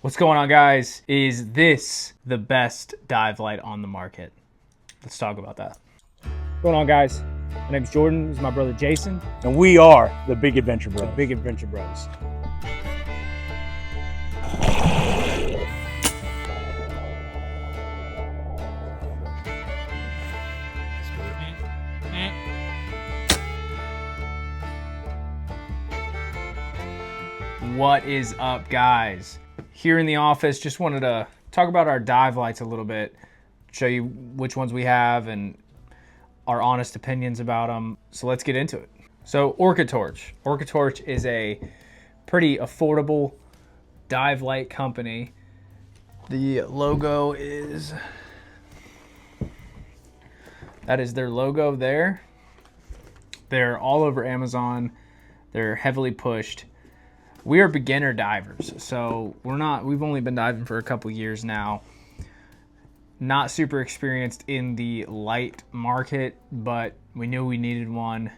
What's going on, guys? Is this the best dive light on the market? Let's talk about that. What's going on, guys? My name's Jordan. This is my brother Jason. And we are the Big Adventure Bros. The Big Adventure Bros. What is up, guys? Here in the office, just wanted to talk about our dive lights a little bit, show you which ones we have and our honest opinions about them. So let's get into it. So Orca Torch. Orca Torch is a pretty affordable dive light company. The logo is, that is their logo there. They're all over Amazon. They're heavily pushed. We are beginner divers, so we've only been diving for a couple years now. Not super experienced in the light market, but we knew we needed one.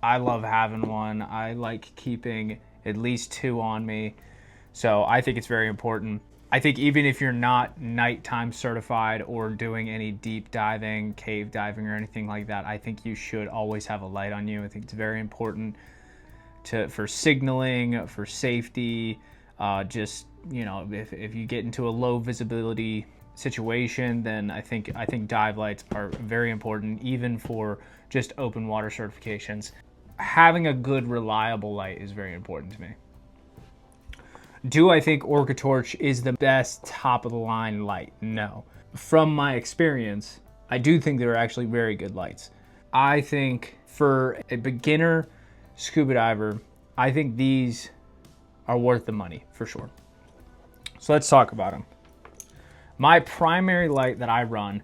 I love having one. I like keeping at least two on me, so I think it's very important. I think even if you're not nighttime certified or doing any deep diving, cave diving, or anything like that, I think you should always have a light on you. I think it's very important for signaling, for safety, just, you know, if you get into a low visibility situation, then I think dive lights are very important, even for just open water certifications. Having a good, reliable light is very important to me. Do I think Orca Torch is the best top of the line light? No. From my experience, I do think they're actually very good lights. I think for a beginner scuba diver, I think these are worth the money for sure. So let's talk about them. My primary light that I run,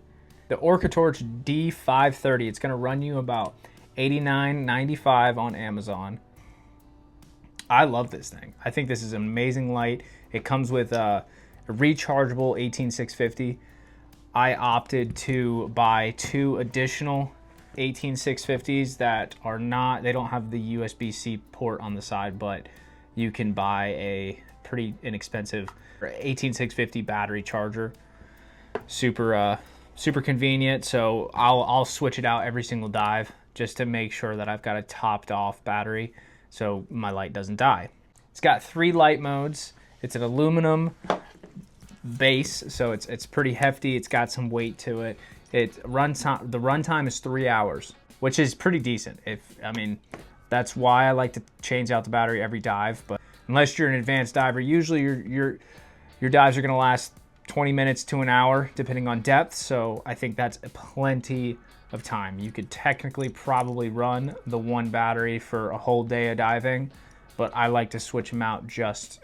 the Orca Torch D530, it's gonna run you about $89.95 on Amazon. I love this thing. I think this is an amazing light. It comes with a rechargeable 18650. I opted to buy two additional 18650s that are not, they don't have the USB-C port on the side, but you can buy a pretty inexpensive 18650 battery charger. Super convenient. So I'll switch it out every single dive just to make sure that I've got a topped off battery so my light doesn't die. It's got 3 light modes. It's an aluminum base, so it's pretty hefty. It's got some weight to it. The runtime is 3 hours, which is pretty decent. I mean, that's why I like to change out the battery every dive. But unless you're an advanced diver, usually your dives are going to last 20 minutes to an hour, depending on depth. So I think that's plenty of time. You could technically probably run the one battery for a whole day of diving, but I like to switch them out just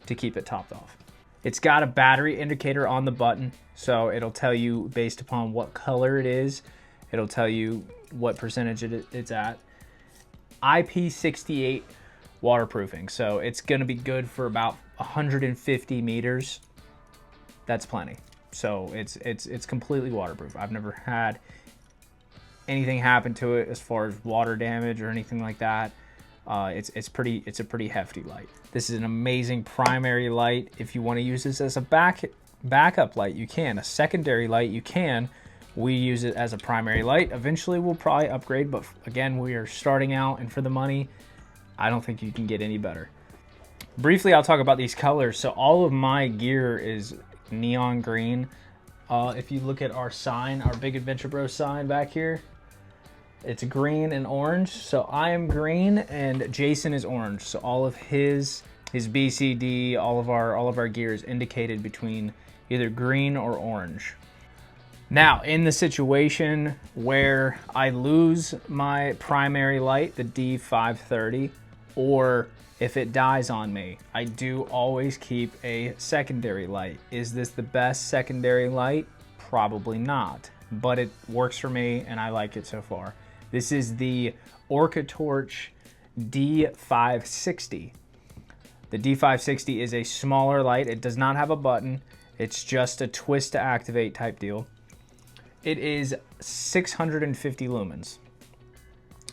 to keep it topped off. It's got a battery indicator on the button, so it'll tell you based upon what color it is. It'll tell you what percentage it's at. IP68 waterproofing, so it's going to be good for about 150 meters. That's plenty. So it's completely waterproof. I've never had anything happen to it as far as water damage or anything like that. It's a pretty hefty light. This is an amazing primary light. If you want to use this as a backup light, you can. A secondary light, you can. We use it as a primary light. Eventually, we'll probably upgrade, but again, we are starting out, and for the money, I don't think you can get any better. Briefly, I'll talk about these colors. So all of my gear is neon green. If you look at our sign, our Big Adventure Bros sign back here, it's green and orange. So I am green and Jason is orange. So all of his BCD, all of our gear is indicated between either green or orange. Now, in the situation where I lose my primary light, the D530, or if it dies on me, I do always keep a secondary light. Is this the best secondary light? Probably not, but it works for me and I like it so far. This is the Orca Torch D560. The D560 is a smaller light. It does not have a button. It's just a twist to activate type deal. It is 650 lumens.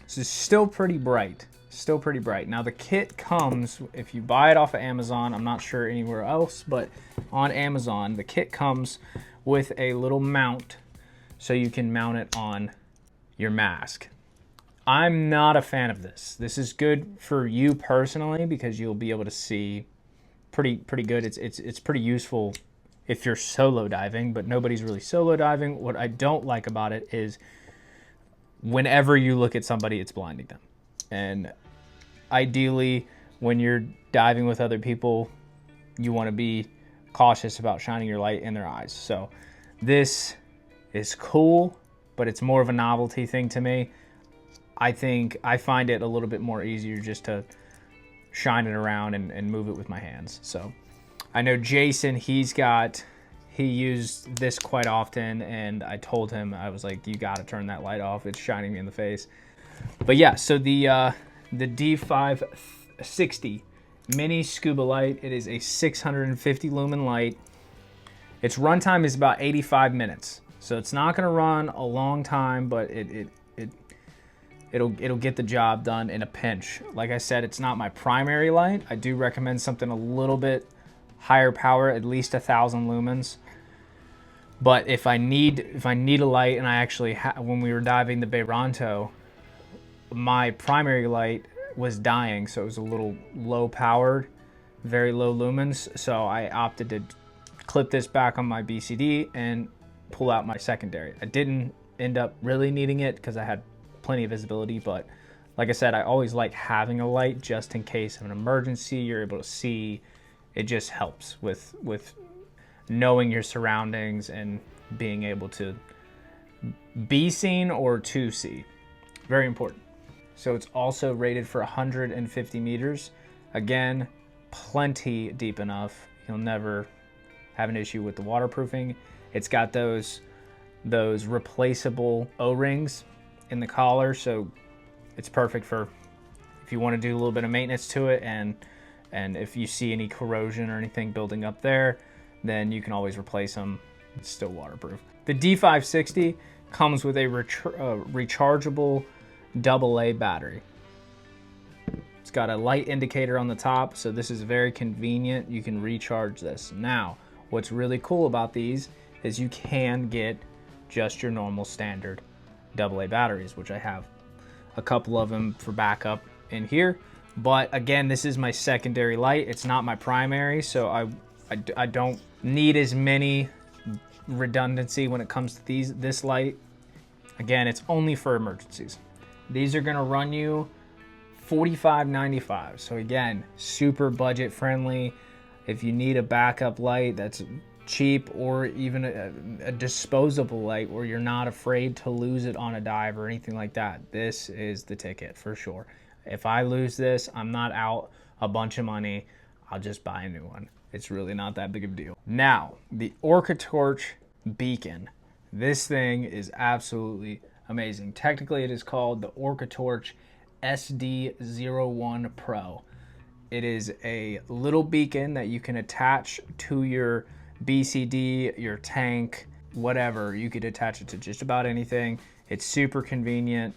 So it's still pretty bright. still pretty bright. Now the kit comes, if you buy it off of Amazon, I'm not sure anywhere else, but on Amazon, the kit comes with a little mount so you can mount it on your mask. I'm not a fan of this. This is good for you personally because you'll be able to see pretty good. It's pretty useful if you're solo diving, but nobody's really solo diving. What I don't like about it is whenever you look at somebody, it's blinding them. And ideally, when you're diving with other people, you want to be cautious about shining your light in their eyes. So this is cool, but it's more of a novelty thing to me. I think I find it a little bit more easier just to shine it around and move it with my hands. So I know Jason, he used this quite often, and I told him, I was like, you got to turn that light off. It's shining me in the face. But yeah, so the D560 mini scuba light, it is a 650 lumen light. Its runtime is about 85 minutes. So it's not going to run a long time, but it'll get the job done in a pinch. Like I said, it's not my primary light. I do recommend something a little bit higher power, at least 1,000 lumens. But if I need a light, and I actually when we were diving the Bayronto, my primary light was dying, so it was a little low powered, very low lumens. So I opted to clip this back on my BCD and pull out my secondary. I didn't end up really needing it because I had plenty of visibility, but like I said, I always like having a light just in case of an emergency. You're able to see. It just helps with knowing your surroundings and being able to be seen or to see. Very important. So it's also rated for 150 meters. Again, plenty deep enough. You'll never have an issue with the waterproofing. It's got those replaceable O-rings in the collar, so it's perfect for if you want to do a little bit of maintenance to it, and if you see any corrosion or anything building up there, then you can always replace them. It's still waterproof. The D560 comes with a rechargeable AA battery. It's got a light indicator on the top, so this is very convenient. You can recharge this. Now, what's really cool about these is you can get just your normal standard AA batteries, which I have a couple of them for backup in here. But again, this is my secondary light. It's not my primary, so I don't need as many redundancy when it comes to this light. Again, it's only for emergencies. These are gonna run you $45.95. So again, super budget friendly. If you need a backup light that's cheap, or even a disposable light where you're not afraid to lose it on a dive or anything like that, this is the ticket for sure. If I lose this, I'm not out a bunch of money. I'll just buy a new one. It's really not that big of a deal. Now, the Orca Torch beacon. This thing is absolutely amazing. Technically, it is called the Orca Torch SD01 Pro. It is a little beacon that you can attach to your BCD, your tank, whatever. You could attach it to just about anything. It's super convenient.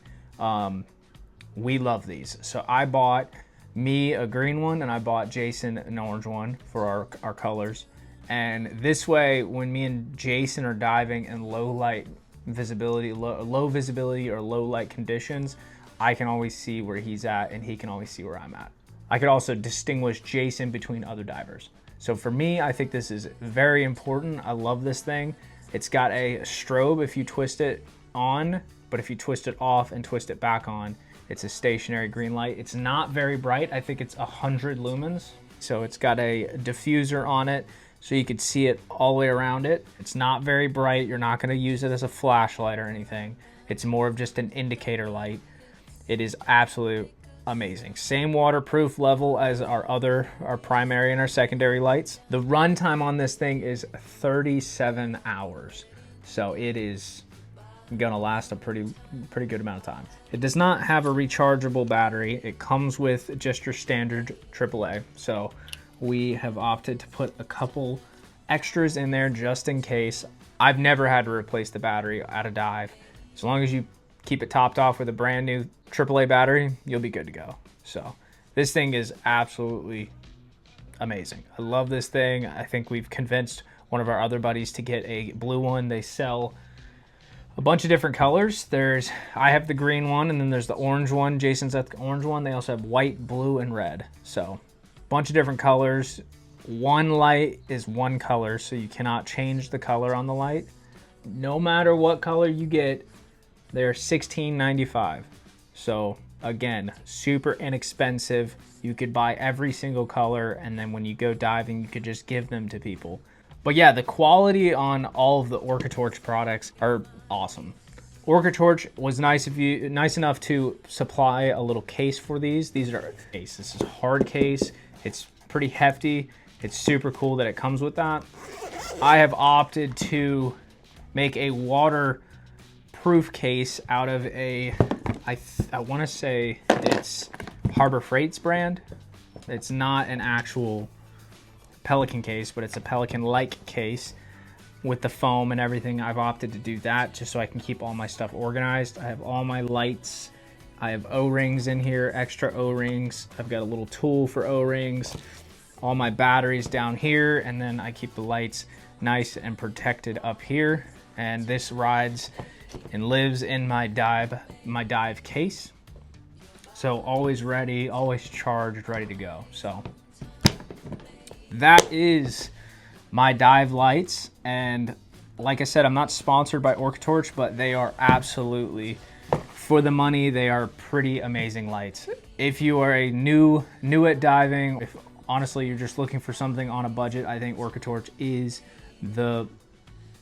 We love these. So I bought me a green one, and I bought Jason an orange one for our colors. And this way, when me and Jason are diving in low visibility or low light conditions, I can always see where he's at, and he can always see where I'm at. I could also distinguish Jason between other divers. So for me, I think this is very important. I love this thing. It's got a strobe if you twist it on, but if you twist it off and twist it back on, it's a stationary green light. It's not very bright. I think it's 100 lumens. So it's got a diffuser on it, so you could see it all the way around it. It's not very bright. You're not gonna use it as a flashlight or anything. It's more of just an indicator light. It is absolutely amazing. Same waterproof level as our primary and our secondary lights. The runtime on this thing is 37 hours. So it is gonna last a pretty good amount of time. It does not have a rechargeable battery. It comes with just your standard AAA. So we have opted to put a couple extras in there just in case. I've never had to replace the battery at a dive. As long as you keep it topped off with a brand new AAA battery, you'll be good to go. So this thing is absolutely amazing. I love this thing. I think we've convinced one of our other buddies to get a blue one. They sell a bunch of different colors. I have the green one, and then there's the orange one. Jason's at the orange one. They also have white, blue, and red. So a bunch of different colors. One light is one color, so you cannot change the color on the light. No matter what color you get, they're $16.95. So again, super inexpensive. You could buy every single color, and then when you go diving, you could just give them to people. But yeah, the quality on all of the Orca Torch products are awesome. Orca Torch was nice enough to supply a little case for these. This is a hard case. It's pretty hefty. It's super cool that it comes with that. I have opted to make a waterproof case out of I want to say it's Harbor Freight's brand. It's not an actual Pelican case, but it's a Pelican-like case with the foam and everything. I've opted to do that just so I can keep all my stuff organized. I have all my lights. I have O-rings in here, extra O-rings. I've got a little tool for O-rings. All my batteries down here, and then I keep the lights nice and protected up here. And this rides and lives in my dive case. So always ready, always charged, ready to go. So that is my dive lights. And like I said, I'm not sponsored by Orca Torch, but they are absolutely, for the money, they are pretty amazing lights. If you are new at diving, if honestly you're just looking for something on a budget, I think Orca Torch is the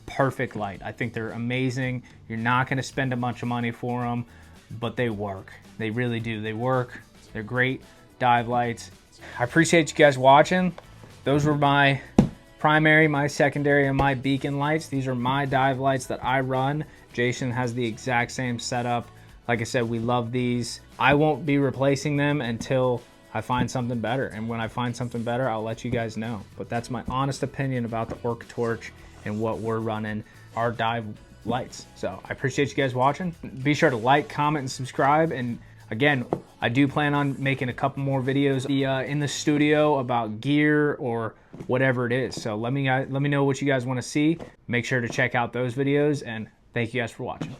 perfect light. I think they're amazing. You're not going to spend a bunch of money for them, but they work. They really do. They work. They're great dive lights. I appreciate you guys watching. Those were my primary, my secondary, and my beacon lights. These are my dive lights that I run. Jason has the exact same setup. Like I said, we love these. I won't be replacing them until I find something better. And when I find something better, I'll let you guys know. But that's my honest opinion about the Orca Torch and what we're running, our dive lights. So I appreciate you guys watching. Be sure to like, comment, and subscribe. And again, I do plan on making a couple more videos in the studio about gear or whatever it is. So let me know what you guys want to see. Make sure to check out those videos, and thank you guys for watching.